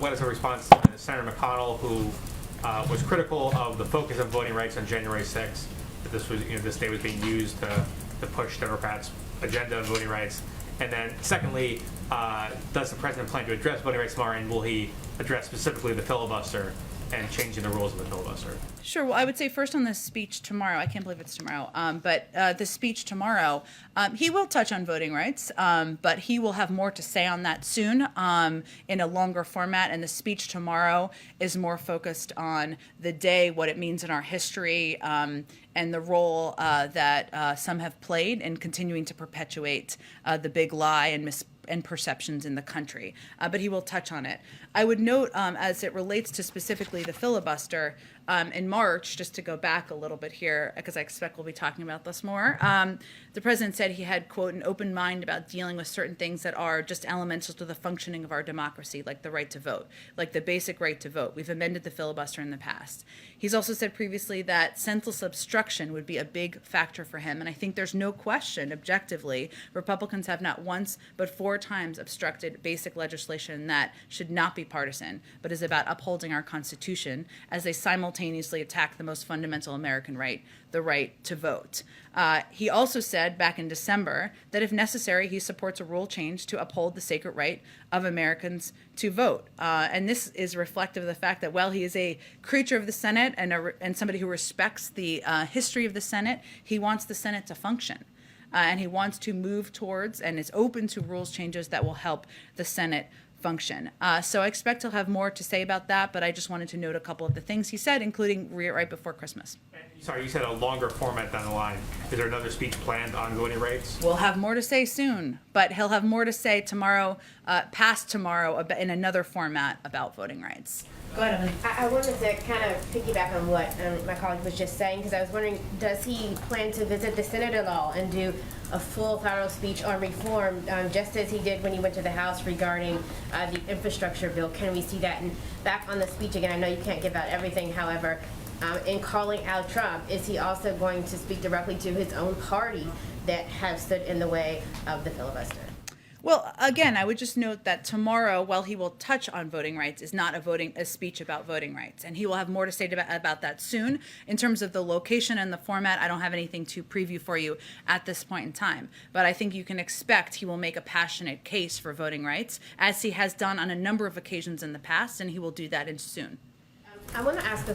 what is her response to Senator McConnell, who was critical of the focus of voting rights on January 6th, that this was, this day was being used to push Democrats' agenda of voting rights? And then secondly, does the president plan to address voting rights tomorrow, and will he address specifically the filibuster and changing the rules of the filibuster? Sure. Well, I would say first on the speech tomorrow, I can't believe it's tomorrow, but the speech tomorrow, he will touch on voting rights, but he will have more to say on that soon in a longer format. And the speech tomorrow is more focused on the day, what it means in our history, and the role that some have played in continuing to perpetuate the big lie and perceptions in the country. But he will touch on it. I would note, as it relates to specifically the filibuster, in March, just to go back a little bit here, because I expect we'll be talking about this more, the president said he had, quote, an open mind about dealing with certain things that are just elemental to the functioning of our democracy, like the right to vote, like the basic right to vote. We've amended the filibuster in the past. He's also said previously that senseless obstruction would be a big factor for him, and I think there's no question, objectively, Republicans have not once but 4 times obstructed basic legislation that should not be partisan, but is about upholding our Constitution as they simultaneously attack the most fundamental American right, the right to vote. He also said back in December that if necessary, he supports a rule change to uphold the sacred right of Americans to vote. And this is reflective of the fact that while he is a creature of the Senate and somebody who respects the history of the Senate, he wants the Senate to function. And he wants to move towards and is open to rules changes that will help the Senate function. So I expect he'll have more to say about that, but I just wanted to note a couple of the things he said, including right before Christmas. Sorry, you said a longer format down the line. Is there another speech planned on voting rights? We'll have more to say soon, but he'll have more to say tomorrow, past tomorrow, in another format about voting rights. Go ahead, Evan. I wanted to kind of piggyback on what my colleague was just saying, because I was wondering, does he plan to visit the Senate at all and do a full thorough speech on reform, just as he did when he went to the House regarding the infrastructure bill? Can we see that? And back on the speech again, I know you can't give out everything, however, in calling out Trump, is he also going to speak directly to his own party that have stood in the way of the filibuster? Well, again, I would just note that tomorrow, while he will touch on voting rights, is not a speech about voting rights. And he will have more to say about that soon. In terms of the location and the format, I don't have anything to preview for you at this point in time. But I think you can expect he will make a passionate case for voting rights, as he has done on a number of occasions in the past, and he will do that soon. I want to ask a quick